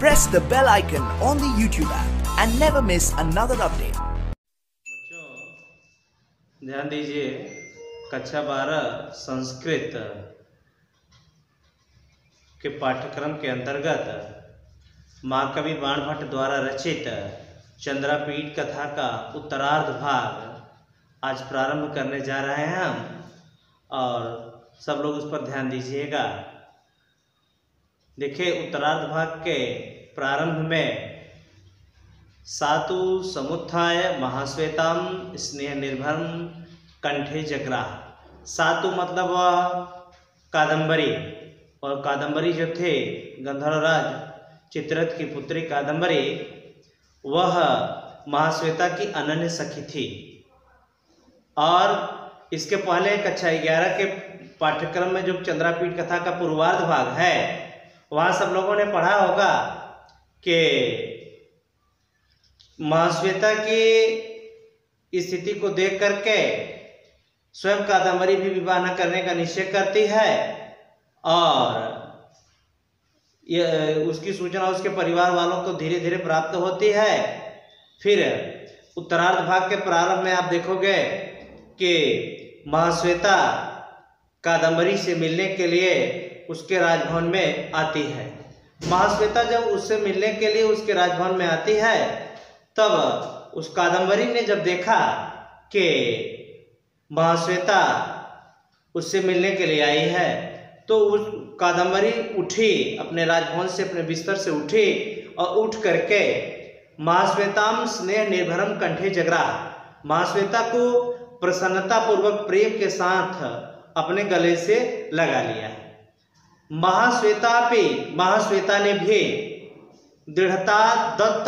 press the bell icon on the YouTube app and never miss another update. बच्चों ध्यान दीजिए, कक्षा 12 संस्कृत के पाठ्यक्रम के अंतर्गत महाकवि बाणभट्ट द्वारा रचित चंद्रापीठ कथा का उत्तरार्ध भाग आज प्रारंभ करने जा रहे हैं हम, और सब लोग उस पर ध्यान दीजिएगा। देखिए, उत्तरार्ध भाग के प्रारंभ में सातु समुत्थाय महाश्वेताम स्नेह निर्भरम कंठे जग्राह। सातु मतलब कादंबरी, और कादंबरी जो थे गंधर्वराज चित्ररथ की पुत्री कादंबरी, वह महाश्वेता की अनन्य सखी थी। और इसके पहले कक्षा 11 के पाठ्यक्रम में जो चंद्रापीठ कथा का पूर्वार्ध भाग है, वहाँ सब लोगों ने पढ़ा होगा कि महाश्वेता की स्थिति को देख करके स्वयं कादंबरी भी विवाह न करने का निश्चय करती है, और उसकी सूचना उसके परिवार वालों को धीरे धीरे प्राप्त होती है। फिर उत्तरार्ध भाग के प्रारंभ में आप देखोगे कि महाश्वेता कादंबरी से मिलने के लिए उसके राजभवन में आती है। महाश्वेता जब उससे मिलने के लिए उसके राजभवन में आती है, तब उस कादंबरी ने जब देखा कि महाश्वेता उससे मिलने के लिए आई है, तो उस कादंबरी उठी, अपने राजभवन से, अपने बिस्तर से उठी और उठ करके महाश्वेताम स्नेह निर्भरम कंठे जग्राह, महाश्वेता को प्रसन्नता पूर्वक प्रेम के साथ अपने गले से लगा लिया। महाश्वेता ने भी दृढ़ता दत्त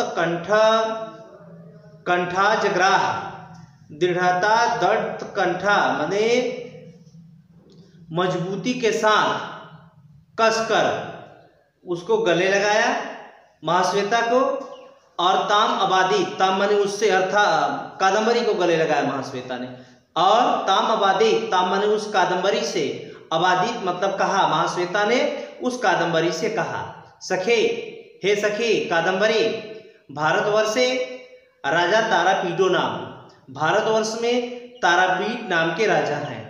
कंठा जग्राह, दृढ़ता दत्त कंठा माने मजबूती के साथ कसकर उसको गले लगाया महाश्वेता को, और ताम अबादी, ताम माने उससे, अर्थात कादंबरी को गले लगाया महाश्वेता ने, और ताम अबादी, ताम माने उस कादंबरी से, अबादित मतलब कहा, महाश्वेता ने उस कादंबरी से कहा, सखे, हे सखी कादंबरी, भारतवर्षे राजा तारापीडो नाम, भारतवर्ष में तारापीठ नाम के राजा हैं।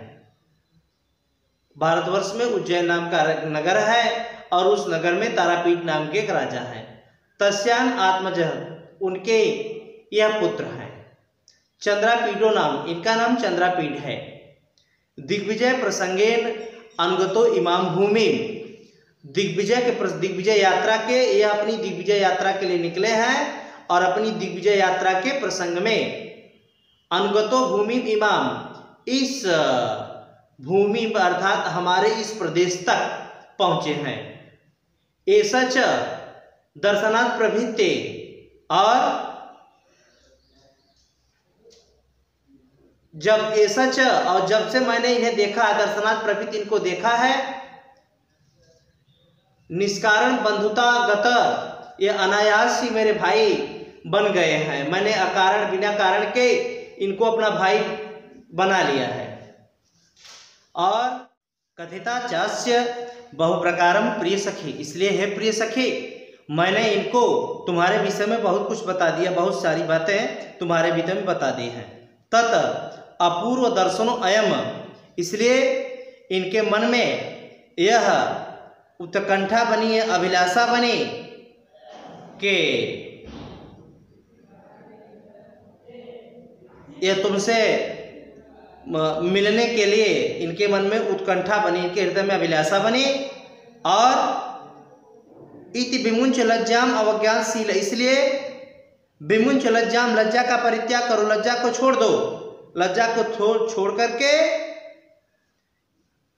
भारतवर्ष में उज्जैन नाम का नगर है, और उस नगर में तारापीठ नाम के एक राजा है। तस्यान आत्मज, उनके यह पुत्र हैं। चंद्रापीडो नाम, इनका नाम चंद्रापीठ है। दिग्विजय प्रसंगेन अनुगतो इमाम भूमि, दिग्विजय यात्रा के, यह अपनी दिग्विजय यात्रा के लिए निकले हैं, और अपनी दिग्विजय यात्रा के प्रसंग में अनुगतो भूमि इमाम, इस भूमि अर्थात हमारे इस प्रदेश तक पहुंचे हैं। ऐसा च दर्शनात् प्रभृत्य, और जब ऐसा च, और जब से मैंने इन्हें देखा, दर्शनात् प्रभृत्य इनको देखा है, निष्कारण बंधुता गत, ये अनायास ही मेरे भाई बन गए हैं। मैंने अकारण, बिना कारण के इनको अपना भाई बना लिया है। और कथिता चास्य बहुप्रकारम प्रिय सखी, इसलिए है प्रिय सखी, मैंने इनको तुम्हारे विषय में बहुत कुछ बता दिया, बहुत सारी बातें तुम्हारे विषय में बता दी हैं। तत् अपूर्व दर्शनो अयम, इसलिए इनके मन में यह उत्कंठा बनी है, अभिलाषा बनी कि यह तुमसे मिलने के लिए इनके मन में उत्कंठा बनी, इनके हृदय में अभिलाषा बनी। और इति विमुंच लज्जाम अवज्ञाशील, इसलिए विमुंच लज्जाम, लज्जा का परित्याग करो, लज्जा को छोड़ दो, लज्जा को छोड़ करके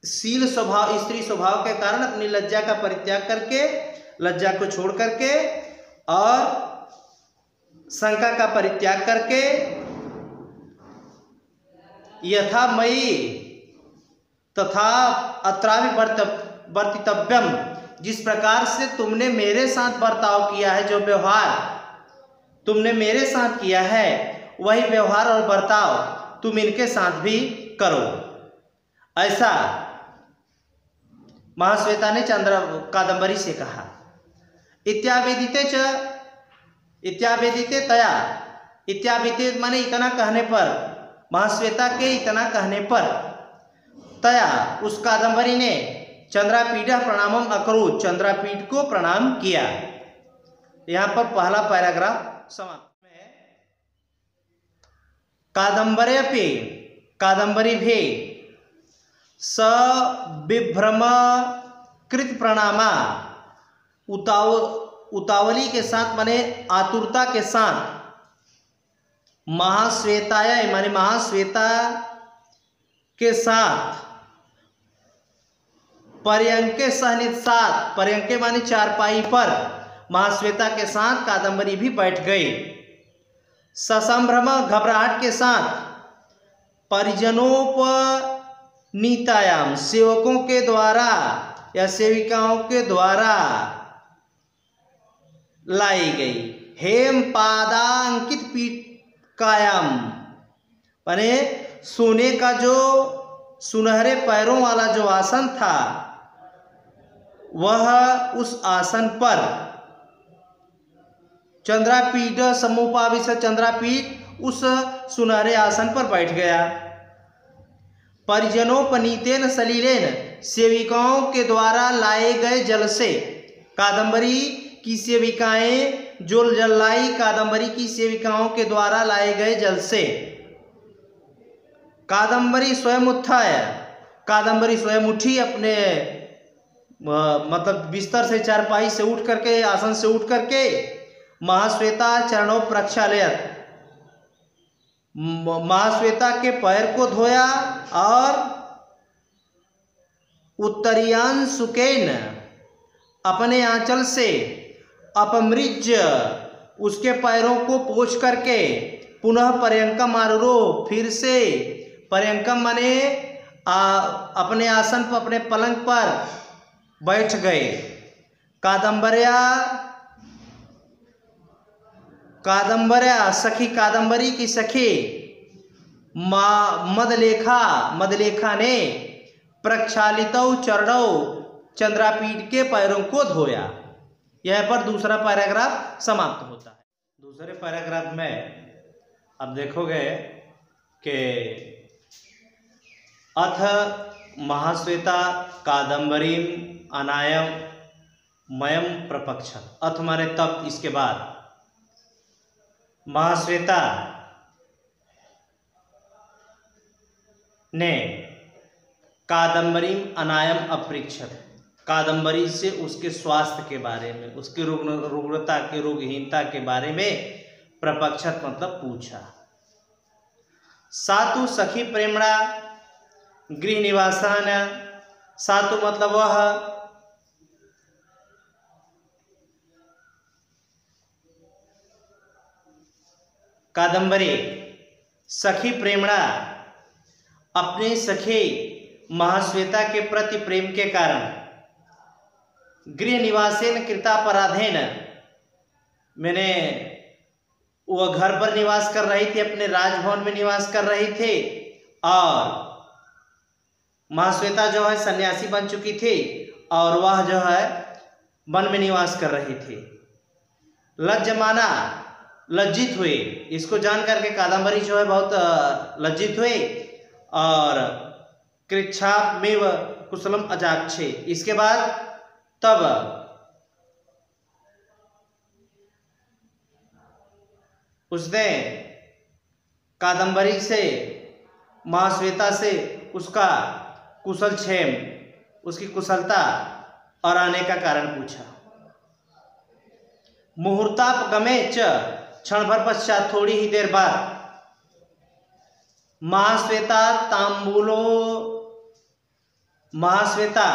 शील स्वभाव, स्त्री स्वभाव के कारण अपनी लज्जा का परित्याग करके, लज्जा को छोड़ करके, और शंका का परित्याग करके, यथा मयि तथा अत्रापि वर्तितव्यम, जिस प्रकार से तुमने मेरे साथ बर्ताव किया है, जो व्यवहार तुमने मेरे साथ किया है, वही व्यवहार और बर्ताव तुम इनके साथ भी करो। ऐसा महाश्वेता ने कादंबरी से कहा। इत्यावेदिते च, इत्यावेदिते तया, इत्यावेदिते माने इतना कहने पर, महाश्वेता के इतना कहने पर, तया उस कादम्बरी ने चंद्रापीठ प्रणामम अकरोत्, चंद्रापीठ को प्रणाम किया। यहाँ पर पहला पैराग्राफ समाप्त है। कादम्बर्यपि, कादम्बरी भी स विभ्रम कृत प्रणामा, उतावली के साथ माने आतुरता के साथ, महाश्वेताय माने महाश्वेता के साथ, पर्यंके सहनित साथ, पर्यंके माने चारपाई पर महाश्वेता के साथ कादम्बरी भी बैठ गई। ससंभ्रम घबराहट के साथ, परिजनोपनीतायाम सेवकों के द्वारा या सेविकाओं के द्वारा लाई गई। हेम पादांकित पीठकायाम माने सोने का जो सुनहरे पैरों वाला जो आसन था, वह उस आसन पर चंद्रापीठ समुपाविश, चंद्रापीठ उस सुनहरे आसन पर बैठ गया। परिजनोपनीतेन सलीलेन सेविकाओं के द्वारा लाए गए जल से, कादम्बरी की सेविकाएं जो जल लाई, कादम्बरी की सेविकाओं के द्वारा लाए गए जल से। कादम्बरी स्वयं उत्थाय, कादम्बरी स्वयं उठी, अपने मतलब बिस्तर से, चारपाई से उठ करके, आसन से उठ करके, महाश्वेता चरणों प्रक्षालयत, महाश्वेता के पैर को धोया और उत्तरीयान सुकेन अपने आंचल से अपमृज उसके पैरों को पोंछ करके, पुनः पर्यंकम आरूढ़, फिर से पर्यंकम माने अपने आसन पर, अपने पलंग पर बैठ गए। कादम्बर्या, कादम्बर्या सखी, कादम्बरी की सखी मदलेखा, मदलेखा ने प्रक्षालितौ चरणौ चंद्रापीठ के पैरों को धोया। यह पर दूसरा पैराग्राफ समाप्त होता है। दूसरे पैराग्राफ में अब देखोगे कि अथ महाश्वेता कादम्बरीम अनायम मयम प्रपक्षत, अथ माने तब, इसके बाद महाश्वेता ने कादम्बरीम अनायम अपृक्षत, कादम्बरी से उसके स्वास्थ्य के बारे में, उसकी रुग्णता के, रोगहीनता के बारे में प्रपक्षत मतलब पूछा। सातु सखी प्रेमणा गृह निवासान, सातु मतलब वह, कादम्बरी सखी प्रेमणा अपने सखी महाश्वेता के प्रति प्रेम के कारण, गृह निवासेन कृतापराधेन मैंने वह घर पर निवास कर रही थी, अपने राजभवन में निवास कर रही थी, और महाश्वेता जो है सन्यासी बन चुकी थी और वह जो है वन में निवास कर रही थी। लज्जमाना लज्जित हुए, इसको जान करके कादम्बरी जो है बहुत लज्जित हुए, और कृच्छामेव कुशलम अजाक्षे, इसके बाद तब उसने कादम्बरी से, महाश्वेता से उसका कुशल क्षेम, उसकी कुशलता और आने का कारण पूछा। मुहूर्तापगमे च, क्षण भर पश्चात, थोड़ी ही देर बाद, महाश्वेता तांबूलो, महाश्वेता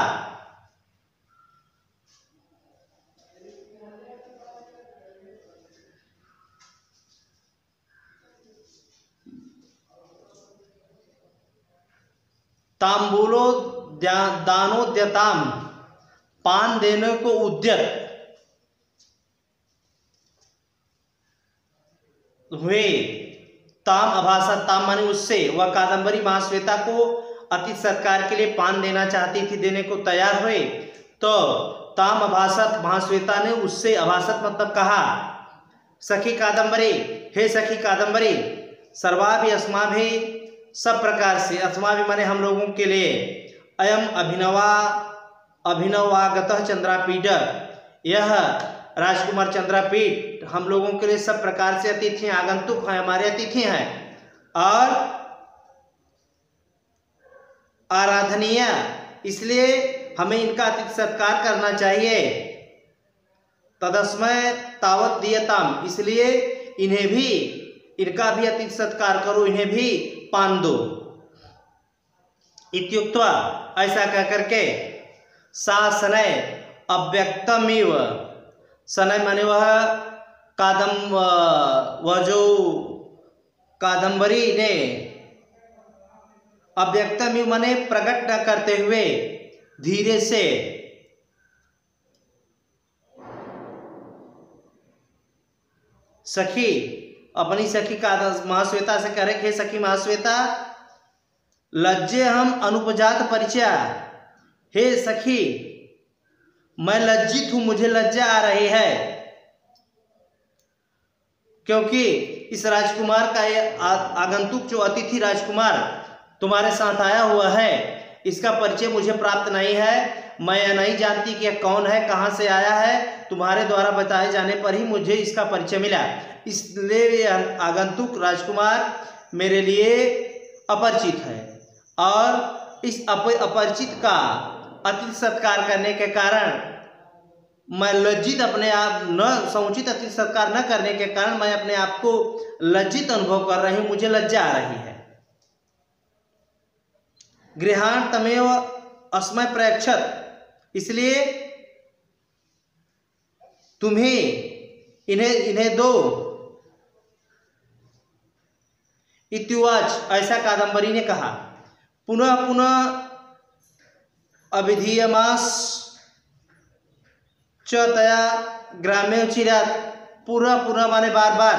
तांबूलो दानोद्यताम, पान देने को उद्यत हुए। ताम अभाषा, ताम माने उससे, वह कादम्बरी महाश्वेता को अति सत्कार के लिए पान देना चाहती थी, देने को तैयार हुए। तो ताम अभासत, महाश्वेता ने उससे, अभासत मतलब कहा, सखी कादम्बरी, हे सखी कादम्बरी, सर्वाभि अस्माभि, सब प्रकार से, अस्माभि माने हम लोगों के लिए, अयम अभिनवागतः चंद्रापीठ, यह राजकुमार चंद्रापीठ हम लोगों के लिए सब प्रकार से अतिथि आगंतुक हैं, हमारे अतिथि हैं और आराधनीय, इसलिए हमें इनका अतिथि सत्कार करना चाहिए। तदस्मय तावत दीयताम, इसलिए इन्हें भी, इनका भी अतिथि सत्कार करो, इन्हें भी पान दो। इत्युक्त्वा, ऐसा कह करके, सा शनय अव्यक्तमिव, शनय माने वह जो कादम्बरी ने, अव्यक्तमिव माने प्रकट न करते हुए, धीरे से, सखी, अपनी सखी महाश्वेता से कह रहे, हे सखी महाश्वेता, लज्जे हम अनुपजात परिचय, हे सखी मैं लज्जित हूं, मुझे लज्जा आ रही है, क्योंकि इस राजकुमार का ये आगंतुक जो अतिथि राजकुमार तुम्हारे साथ आया हुआ है, इसका परिचय मुझे प्राप्त नहीं है, मैं नहीं जानती कि यह कौन है, कहाँ से आया है, तुम्हारे द्वारा बताए जाने पर ही मुझे इसका परिचय मिला, इसलिए आगंतुक राजकुमार मेरे लिए अपरिचित है और इस अपरिचित का अतिथि सत्कार करने के कारण मैं लज्जित, अपने आप न समुचित अतिथि सत्कार न करने के कारण मैं अपने आप को लज्जित अनुभव कर रही हूँ, मुझे लज्जा आ रही है। गृहाण तमेव अस्मय प्रयच्छत, इसलिए तुम्हें इन्हें दो। इत्युवाच, ऐसा कादम्बरी ने कहा। पुनः पुनः अभिधीयमास च तया ग्राम्योचिरात, पूरा पूरा माने बार बार,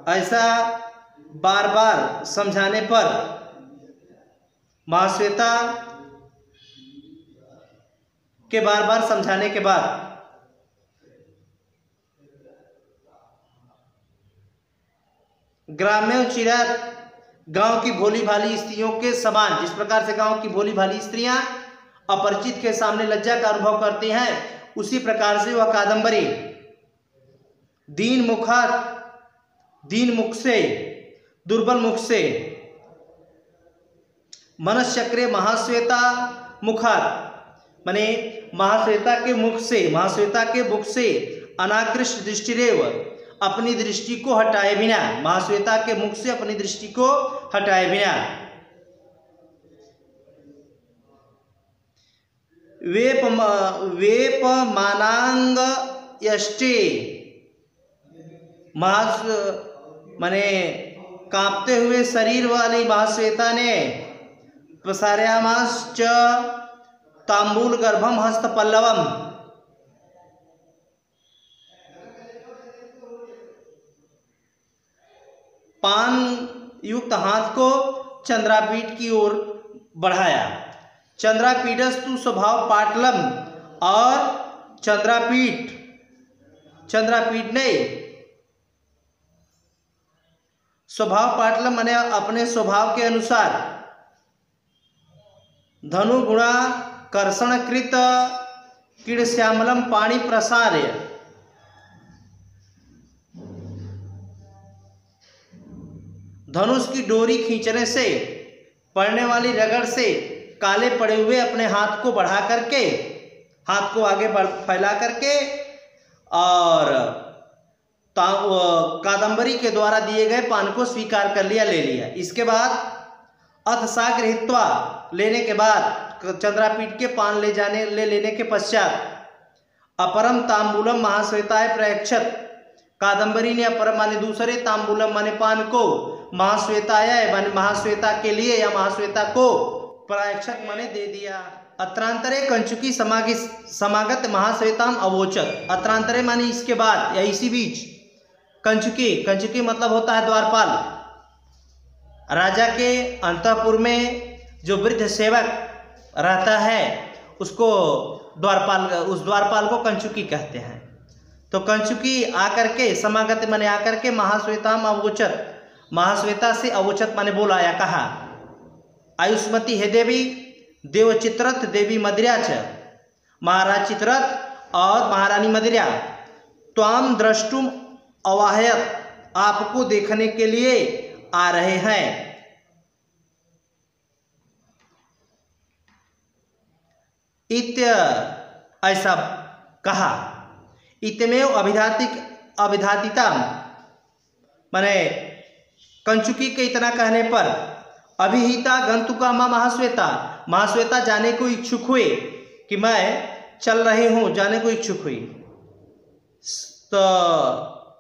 ऐसा बार बार समझाने पर महाश्वेता के बार बार समझाने के बाद ग्राम्योचिरात, गांव की भोली भाली स्त्रियों के समान, जिस प्रकार से गांव की भोली भाली स्त्रियां अपरिचित के सामने लज्जा का अनुभव करती हैं, उसी प्रकार से वह कादम्बरी दीन मुख से, दुर्बल मुख से, मनश्चक्रे महाश्वेता मुखात, माने महाश्वेता के मुख से अनाकृष्ट दृष्टिरेव, अपनी दृष्टि को हटाए बिना, महाश्वेता के मुख से अपनी दृष्टि को हटाए बिना, वेपमानांग यष्टि, माने कांपते हुए शरीर वाली महाश्वेता ने, प्रसार्यामाश्च तांबूल गर्भम हस्त पल्लवम, पान युक्त हाथ को चंद्रापीठ की ओर बढ़ाया। चंद्रापीठस्तु स्वभाव पाटलम, और चंद्रापीठ ने स्वभाव पाटलम माने अपने स्वभाव के अनुसार धनु गुणा कर्षणकृत कीड़श्यामलम पाणी प्रसार्य, धनुष की डोरी खींचने से, पड़ने वाली रगड़ से काले पड़े हुए अपने हाथ को बढ़ा करके, हाथ को आगे फैला करके, और कादम्बरी के द्वारा दिए गए पान को स्वीकार कर लिया, ले लिया। इसके बाद अथ सा गृहीत्वा, लेने के बाद, चंद्रापीठ के पान ले लेने के पश्चात, अपरम तांबूलम महाश्वेताय प्रयच्छत, कादम्बरी ने अपरम माने दूसरे, तांबूलम माने पान को, महाश्वेताय माने महाश्वेता के लिए या महाश्वेता को, प्रयच्छत माने दे दिया। अत्रांतरे कंचुकी समागत महाश्वेताम अवोचत, अत्रांतरे माने इसके बाद या इसी बीच, कंचुकी मतलब होता है द्वारपाल, राजा के अंतःपुर में जो वृद्ध सेवक रहता है उसको उस द्वारपाल को कंचुकी कहते हैं। तो कंचुकी आकर के समागत माने आकर के महाश्वेताम अवोचत, महाश्वेता से अवोचत माने बोला या कहा, आयुष्मती हे देवी देवचित्रथ देवी मदिरा च, महाराज चित्रथ और महारानी मदिरा त्वाम द्रष्टुम अवाहयत, आपको देखने के लिए आ रहे हैं। इत्य ऐसा कहा। इतमेव अभिधातिता माने कंचुकी के इतना कहने पर अभिहिता गंतुका मां महाश्वेता, महाश्वेता जाने को इच्छुक हुए कि मैं चल रही हूं, जाने को इच्छुक हुई। तो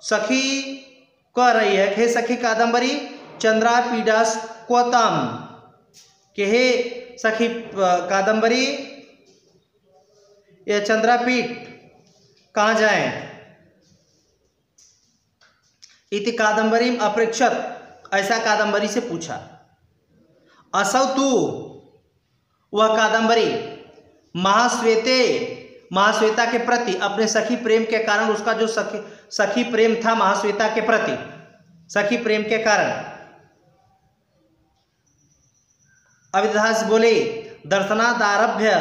सखी कह रही है, हे सखी कादंबरी चंद्रा पीडास क्वताम, कि हे सखी कादंबरी ये चंद्रापीठ कहाँ जाएं। इति कादंबरी अपृक्षत, ऐसा कादंबरी से पूछा। असौ तू, वह कादंबरी महाश्वेता के प्रति अपने सखी प्रेम के कारण, उसका जो सखी प्रेम था महाश्वेता के प्रति, सखी प्रेम के कारण अविदास बोले, दर्शनादारभ्य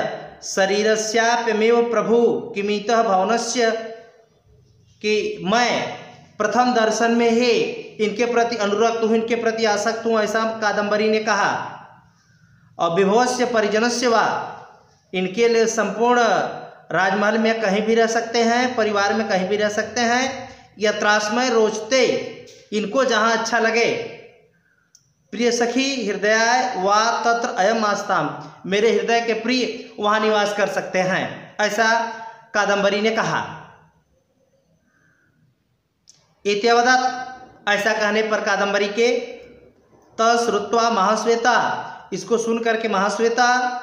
शरीरस्याप्यमेव प्रभु किमितः भवनस्य, कि मैं प्रथम दर्शन में ही इनके प्रति अनुरक्त हूँ, इनके प्रति आसक्त हूँ, ऐसा कादंबरी ने कहा। और विभवस्य परिजनस्य वा, इनके लिए संपूर्ण राजमहल में कहीं भी रह सकते हैं, परिवार में कहीं भी रह सकते हैं। यत्रास्मय रोचते, इनको जहाँ अच्छा लगे, प्रिय सखी हृदय वा तत्र अयम आस्ताम, मेरे हृदय के प्रिय वहाँ निवास कर सकते हैं, ऐसा कादंबरी ने कहा। इत्यवदत्, ऐसा कहने पर कादंबरी के तश्रुत्वा महाश्वेता, इसको सुन करके महाश्वेता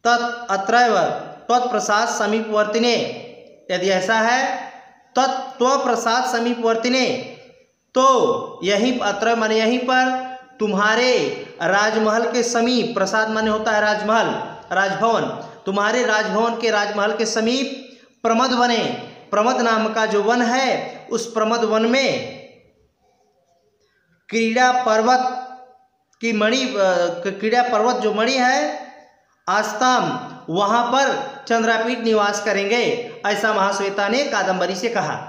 तत्रैव त्वत्प्रसाद समीपवर्तिने, यदि ऐसा है त्वत्प्रसाद समीपवर्तिने, तो यहीं अत्र माने यहीं पर तुम्हारे राजमहल के समीप, प्रसाद माने होता है राजमहल, राजभवन, तुम्हारे राजभवन के राजमहल के समीप प्रमद बने, प्रमद नाम का जो वन है, उस प्रमद वन में क्रीड़ा पर्वत की मणि, क्रीड़ा पर्वत जो मणि है आस्ताम, वहां पर चंद्रापीठ निवास करेंगे, ऐसा महाश्वेता ने कादंबरी से कहा।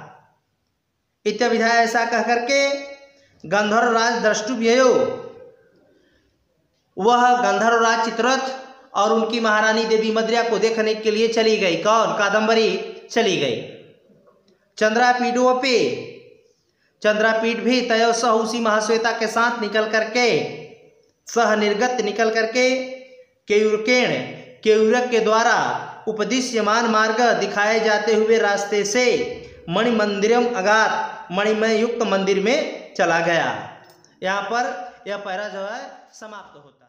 इत्यभिधाय, ऐसा कह करके गंधर्व राज द्रष्टुभ्ययो, वह गंधर्व राज चित्रथ और उनकी महारानी देवी मदिरा को देखने के लिए चली गई। कौन? कादंबरी चली गई। चंद्रापीठोपे, चंद्रापीठ भी तय सह, उसी महाश्वेता के साथ निकल करके, सह निर्गत निकल करके, केयूरकेण, केयूरक के द्वारा उपदिश्यमान मार्ग दिखाए जाते हुए रास्ते से मणि मंदिरम अगात, मणिमय युक्त मंदिर में चला गया। यहाँ पर यह पैरा जो है समाप्त होता है।